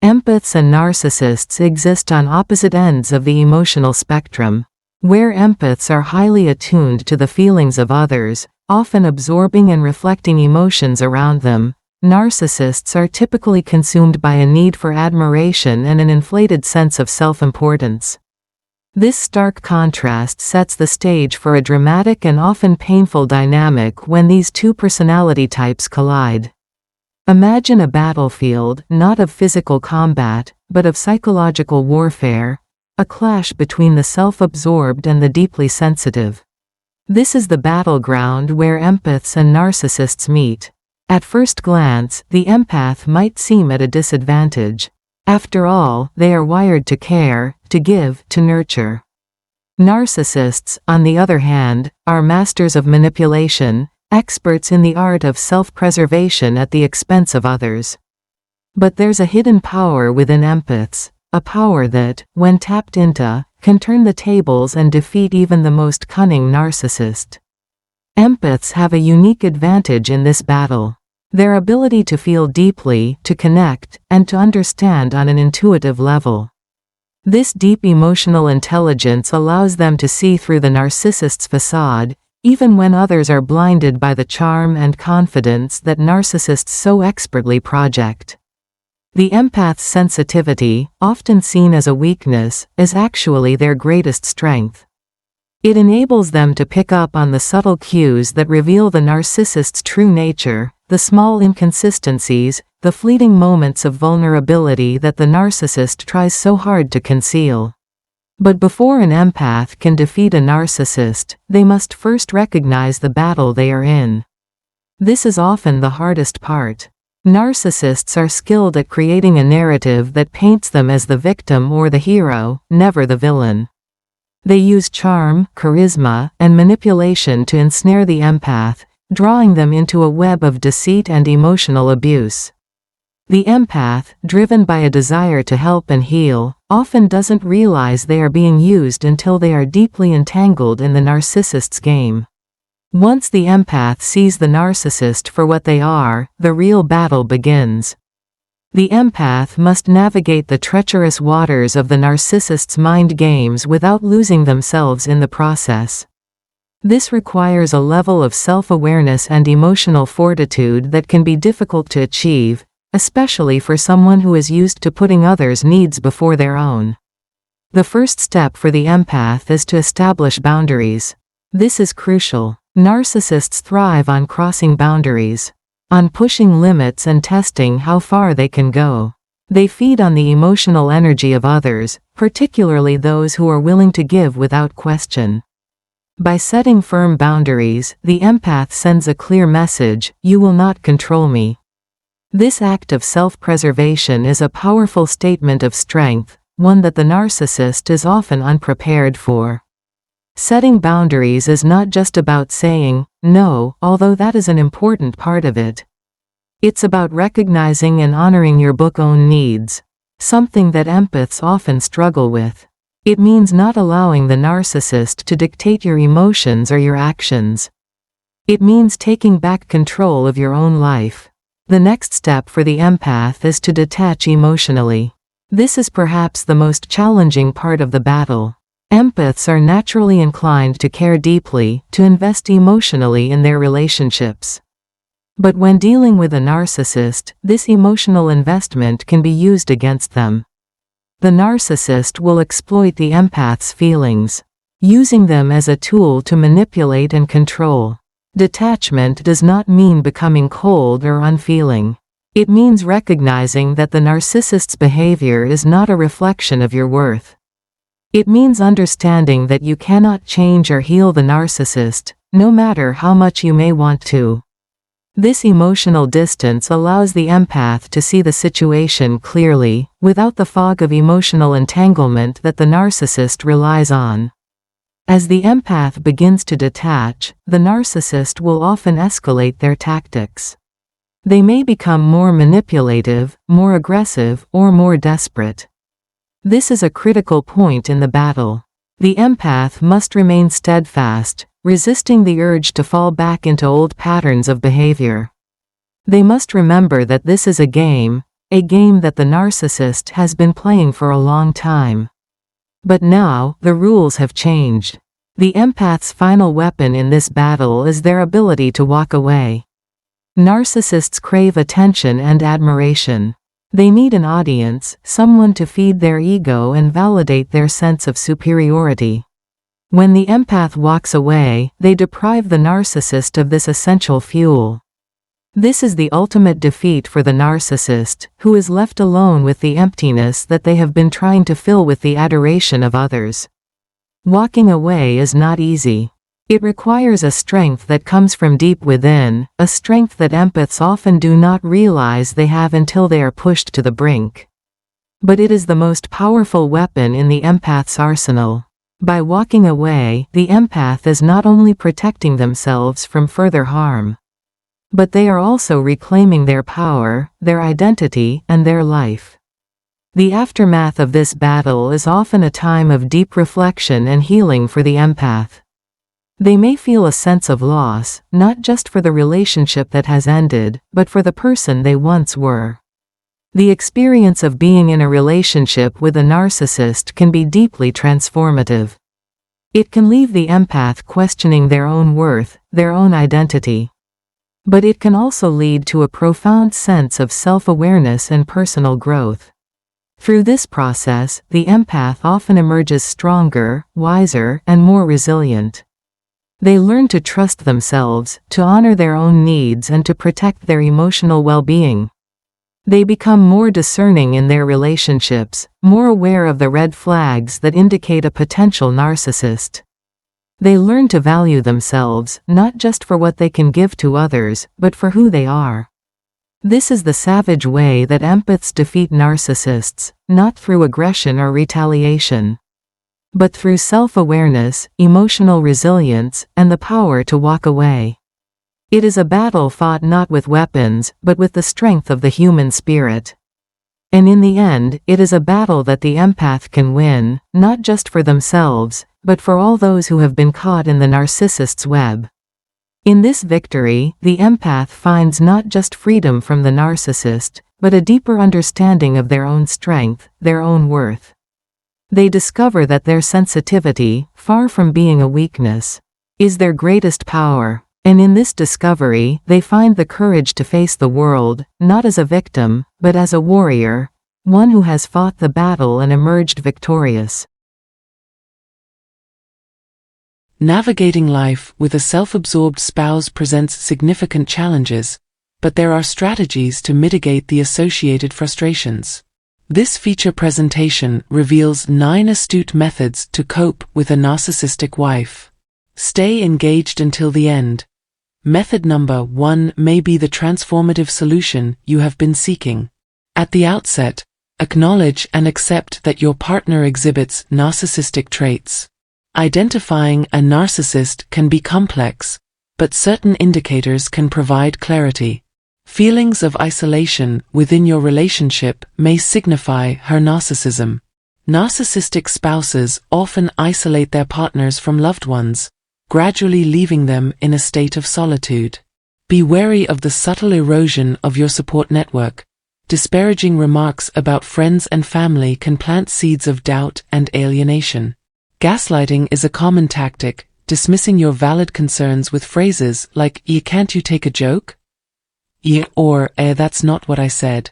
Empaths and narcissists exist on opposite ends of the emotional spectrum. Where empaths are highly attuned to the feelings of others, often absorbing and reflecting emotions around them, narcissists are typically consumed by a need for admiration and an inflated sense of self-importance. This stark contrast sets the stage for a dramatic and often painful dynamic when these two personality types collide. Imagine a battlefield, not of physical combat, but of psychological warfare, a clash between the self-absorbed and the deeply sensitive. This is the battleground where empaths and narcissists meet. At first glance, the empath might seem at a disadvantage. After all, they are wired to care, to give, to nurture. Narcissists, on the other hand, are masters of manipulation, experts in the art of self-preservation at the expense of others. But there's a hidden power within empaths, a power that, when tapped into, can turn the tables and defeat even the most cunning narcissist. Empaths have a unique advantage in this battle. Their ability to feel deeply, to connect, and to understand on an intuitive level. This deep emotional intelligence allows them to see through the narcissist's facade, even when others are blinded by the charm and confidence that narcissists so expertly project. The empath's sensitivity, often seen as a weakness, is actually their greatest strength. It enables them to pick up on the subtle cues that reveal the narcissist's true nature, the small inconsistencies, the fleeting moments of vulnerability that the narcissist tries so hard to conceal. But before an empath can defeat a narcissist, they must first recognize the battle they are in. This is often the hardest part. Narcissists are skilled at creating a narrative that paints them as the victim or the hero, never the villain. They use charm, charisma, and manipulation to ensnare the empath, drawing them into a web of deceit and emotional abuse. The empath, driven by a desire to help and heal, often doesn't realize they are being used until they are deeply entangled in the narcissist's game. Once the empath sees the narcissist for what they are, the real battle begins. The empath must navigate the treacherous waters of the narcissist's mind games without losing themselves in the process. This requires a level of self-awareness and emotional fortitude that can be difficult to achieve, especially for someone who is used to putting others' needs before their own. The first step for the empath is to establish boundaries. This is crucial. Narcissists thrive on crossing boundaries, on pushing limits and testing how far they can go. They feed on the emotional energy of others, particularly those who are willing to give without question. By setting firm boundaries, the empath sends a clear message: you will not control me. This act of self-preservation is a powerful statement of strength, one that the narcissist is often unprepared for. Setting boundaries is not just about saying no, although that is an important part of it. It's about recognizing and honoring your own needs, something that empaths often struggle with. It means not allowing the narcissist to dictate your emotions or your actions. It means taking back control of your own life. The next step for the empath is to detach emotionally. This is perhaps the most challenging part of the battle. Empaths are naturally inclined to care deeply, to invest emotionally in their relationships. But when dealing with a narcissist, this emotional investment can be used against them. The narcissist will exploit the empath's feelings, using them as a tool to manipulate and control. Detachment does not mean becoming cold or unfeeling. It means recognizing that the narcissist's behavior is not a reflection of your worth. It means understanding that you cannot change or heal the narcissist, no matter how much you may want to. This emotional distance allows the empath to see the situation clearly, without the fog of emotional entanglement that the narcissist relies on. As the empath begins to detach, the narcissist will often escalate their tactics. They may become more manipulative, more aggressive, or more desperate. This is a critical point in the battle. The empath must remain steadfast, resisting the urge to fall back into old patterns of behavior. They must remember that this is a game, a game that the narcissist has been playing for a long time. But now, the rules have changed. The empath's final weapon in this battle is their ability to walk away. Narcissists crave attention and admiration. They need an audience, someone to feed their ego and validate their sense of superiority. When the empath walks away, they deprive the narcissist of this essential fuel. This is the ultimate defeat for the narcissist, who is left alone with the emptiness that they have been trying to fill with the adoration of others. Walking away is not easy. It requires a strength that comes from deep within, a strength that empaths often do not realize they have until they are pushed to the brink. But it is the most powerful weapon in the empath's arsenal. By walking away, the empath is not only protecting themselves from further harm, but they are also reclaiming their power, their identity, and their life. The aftermath of this battle is often a time of deep reflection and healing for the empath. They may feel a sense of loss, not just for the relationship that has ended, but for the person they once were. The experience of being in a relationship with a narcissist can be deeply transformative. It can leave the empath questioning their own worth, their own identity. But it can also lead to a profound sense of self-awareness and personal growth. Through this process, the empath often emerges stronger, wiser, and more resilient. They learn to trust themselves, to honor their own needs, and to protect their emotional well-being. They become more discerning in their relationships, more aware of the red flags that indicate a potential narcissist. They learn to value themselves, not just for what they can give to others, but for who they are. This is the savage way that empaths defeat narcissists, not through aggression or retaliation, but through self-awareness, emotional resilience, and the power to walk away. It is a battle fought not with weapons, but with the strength of the human spirit. And in the end, it is a battle that the empath can win, not just for themselves, but for all those who have been caught in the narcissist's web. In this victory, the empath finds not just freedom from the narcissist, but a deeper understanding of their own strength, their own worth. They discover that their sensitivity, far from being a weakness, is their greatest power, and in this discovery, they find the courage to face the world, not as a victim, but as a warrior, one who has fought the battle and emerged victorious. Navigating life with a self-absorbed spouse presents significant challenges, but there are strategies to mitigate the associated frustrations. This feature presentation reveals 9 astute methods to cope with a narcissistic wife. Stay engaged until the end. Method number 1 may be the transformative solution you have been seeking. At the outset, acknowledge and accept that your partner exhibits narcissistic traits. Identifying a narcissist can be complex, but certain indicators can provide clarity. Feelings of isolation within your relationship may signify her narcissism. Narcissistic spouses often isolate their partners from loved ones, gradually leaving them in a state of solitude. Be wary of the subtle erosion of your support network. Disparaging remarks about friends and family can plant seeds of doubt and alienation. Gaslighting is a common tactic, dismissing your valid concerns with phrases like, can't you take a joke? Or, that's not what I said.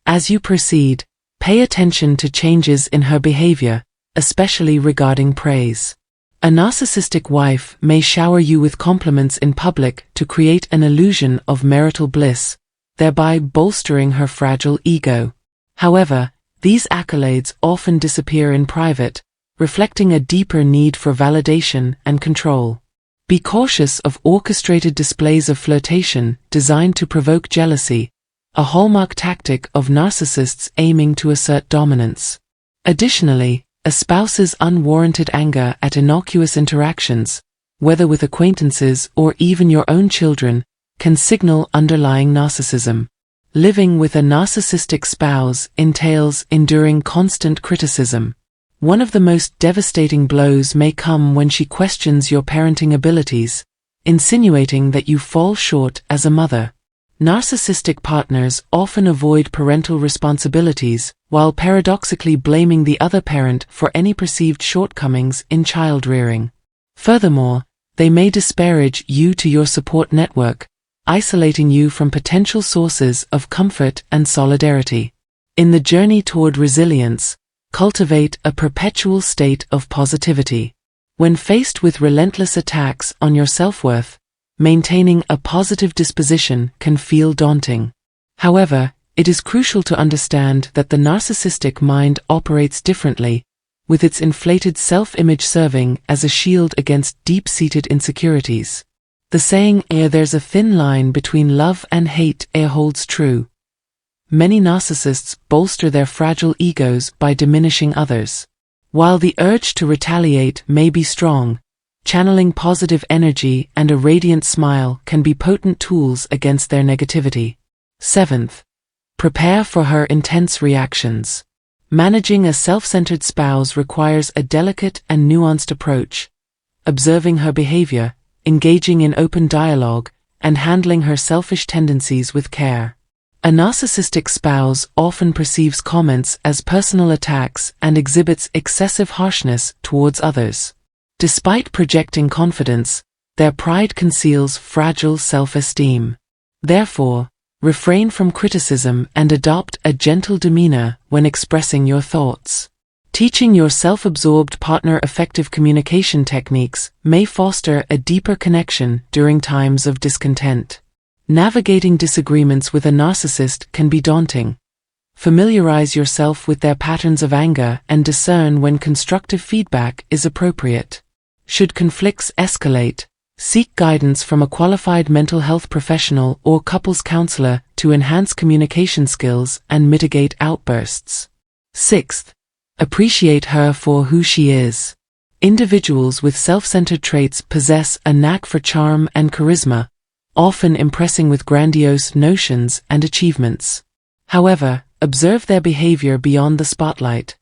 As you proceed, pay attention to changes in her behavior, especially regarding praise. A narcissistic wife may shower you with compliments in public to create an illusion of marital bliss, thereby bolstering her fragile ego. However, these accolades often disappear in private, reflecting a deeper need for validation and control. Be cautious of orchestrated displays of flirtation designed to provoke jealousy, a hallmark tactic of narcissists aiming to assert dominance. Additionally, a spouse's unwarranted anger at innocuous interactions, whether with acquaintances or even your own children, can signal underlying narcissism. Living with a narcissistic spouse entails enduring constant criticism. One of the most devastating blows may come when she questions your parenting abilities, insinuating that you fall short as a mother. Narcissistic partners often avoid parental responsibilities, while paradoxically blaming the other parent for any perceived shortcomings in child-rearing. Furthermore, they may disparage you to your support network, isolating you from potential sources of comfort and solidarity. In the journey toward resilience, cultivate a perpetual state of positivity. When faced with relentless attacks on your self-worth, maintaining a positive disposition can feel daunting. However, it is crucial to understand that the narcissistic mind operates differently, with its inflated self-image serving as a shield against deep-seated insecurities. The saying, there's a thin line between love and hate, holds true. Many narcissists bolster their fragile egos by diminishing others. While the urge to retaliate may be strong, channeling positive energy and a radiant smile can be potent tools against their negativity. 7th, prepare for her intense reactions. Managing a self-centered spouse requires a delicate and nuanced approach, observing her behavior, engaging in open dialogue, and handling her selfish tendencies with care. A narcissistic spouse often perceives comments as personal attacks and exhibits excessive harshness towards others. Despite projecting confidence, their pride conceals fragile self-esteem. Therefore, refrain from criticism and adopt a gentle demeanor when expressing your thoughts. Teaching your self-absorbed partner effective communication techniques may foster a deeper connection during times of discontent. Navigating disagreements with a narcissist can be daunting. Familiarize yourself with their patterns of anger and discern when constructive feedback is appropriate. Should conflicts escalate, seek guidance from a qualified mental health professional or couples counselor to enhance communication skills and mitigate outbursts. 6th, appreciate her for who she is. Individuals with self-centered traits possess a knack for charm and charisma, often impressing with grandiose notions and achievements. However, observe their behavior beyond the spotlight.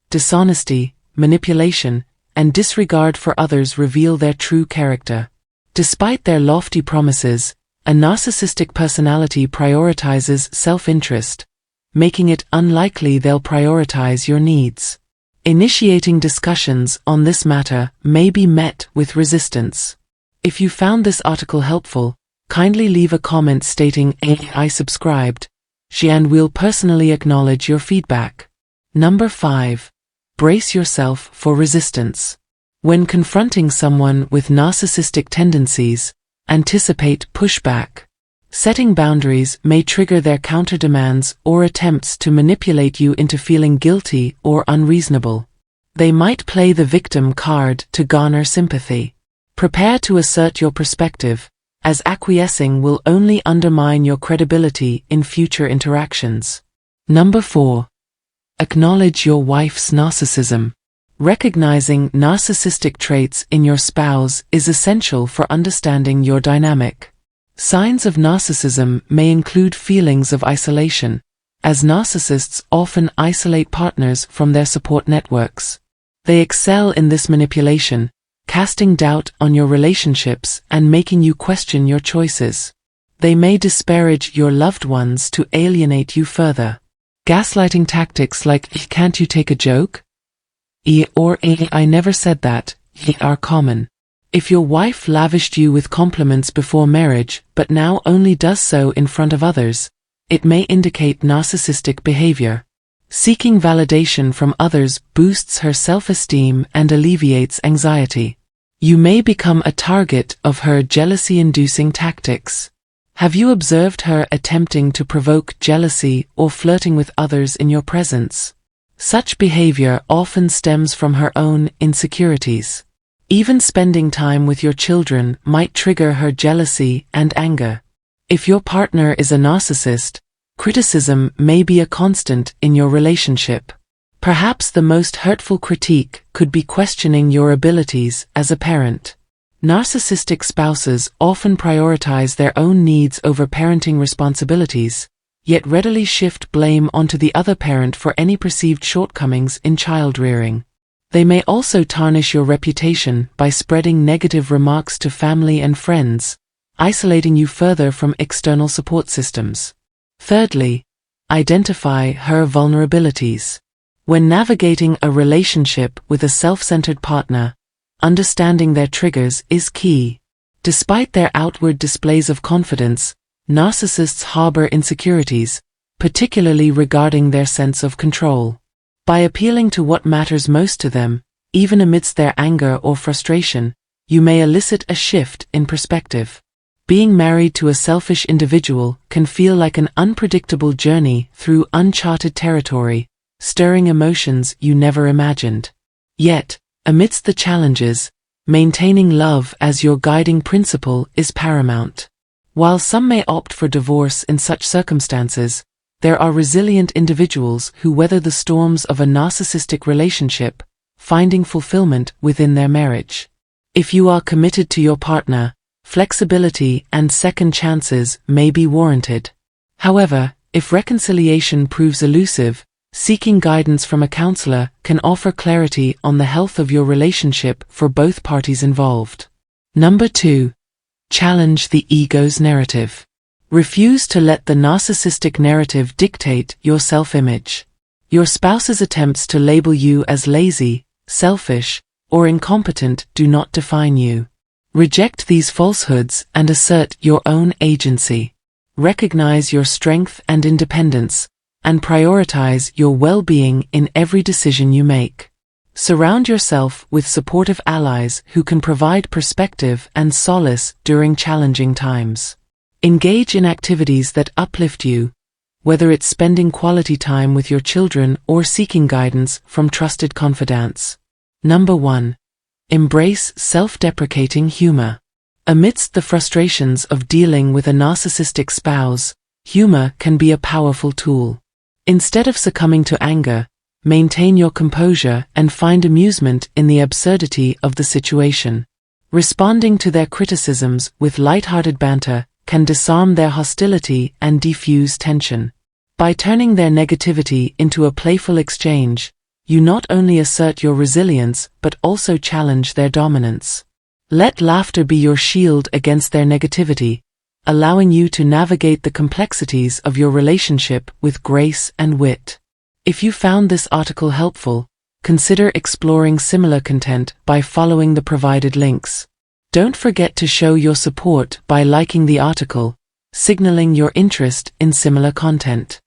Dishonesty, manipulation, and disregard for others reveal their true character. Despite their lofty promises, a narcissistic personality prioritizes self-interest, making it unlikely they'll prioritize your needs. Initiating discussions on this matter may be met with resistance. If you found this article helpful, kindly leave a comment stating, I subscribed, and we'll personally acknowledge your feedback. Number 5. Brace yourself for resistance. When confronting someone with narcissistic tendencies, anticipate pushback. Setting boundaries may trigger their counterdemands or attempts to manipulate you into feeling guilty or unreasonable. They might play the victim card to garner sympathy. Prepare to assert your perspective, as acquiescing will only undermine your credibility in future interactions. Number 4. Acknowledge your wife's narcissism. Recognizing narcissistic traits in your spouse is essential for understanding your dynamic. Signs of narcissism may include feelings of isolation, as narcissists often isolate partners from their support networks. They excel in this manipulation, casting doubt on your relationships and making you question your choices. They may disparage your loved ones to alienate you further. Gaslighting tactics like, can't you take a joke? Or I never said that, are common. If your wife lavished you with compliments before marriage but now only does so in front of others, it may indicate narcissistic behavior. Seeking validation from others boosts her self-esteem and alleviates anxiety. You may become a target of her jealousy-inducing tactics. Have you observed her attempting to provoke jealousy or flirting with others in your presence? Such behavior often stems from her own insecurities. Even spending time with your children might trigger her jealousy and anger. If your partner is a narcissist, criticism may be a constant in your relationship. Perhaps the most hurtful critique could be questioning your abilities as a parent. Narcissistic spouses often prioritize their own needs over parenting responsibilities, yet readily shift blame onto the other parent for any perceived shortcomings in child-rearing. They may also tarnish your reputation by spreading negative remarks to family and friends, isolating you further from external support systems. Thirdly, identify her vulnerabilities. When navigating a relationship with a self-centered partner, understanding their triggers is key. Despite their outward displays of confidence, narcissists harbor insecurities, particularly regarding their sense of control. By appealing to what matters most to them, even amidst their anger or frustration, you may elicit a shift in perspective. Being married to a selfish individual can feel like an unpredictable journey through uncharted territory, stirring emotions you never imagined. Yet, amidst the challenges, maintaining love as your guiding principle is paramount. While some may opt for divorce in such circumstances, there are resilient individuals who weather the storms of a narcissistic relationship, finding fulfillment within their marriage. If you are committed to your partner, flexibility and second chances may be warranted. However, if reconciliation proves elusive, seeking guidance from a counselor can offer clarity on the health of your relationship for both parties involved. Number 2. Challenge the ego's narrative. Refuse to let the narcissistic narrative dictate your self-image. Your spouse's attempts to label you as lazy, selfish, or incompetent do not define you. Reject these falsehoods and assert your own agency. Recognize your strength and independence, and prioritize your well-being in every decision you make. Surround yourself with supportive allies who can provide perspective and solace during challenging times. Engage in activities that uplift you, whether it's spending quality time with your children or seeking guidance from trusted confidants. Number 1. Embrace self-deprecating humor. Amidst the frustrations of dealing with a narcissistic spouse, humor can be a powerful tool. Instead of succumbing to anger, maintain your composure and find amusement in the absurdity of the situation. Responding to their criticisms with lighthearted banter can disarm their hostility and defuse tension. By turning their negativity into a playful exchange, you not only assert your resilience but also challenge their dominance. Let laughter be your shield against their negativity, allowing you to navigate the complexities of your relationship with grace and wit. If you found this article helpful, consider exploring similar content by following the provided links. Don't forget to show your support by liking the article, signaling your interest in similar content.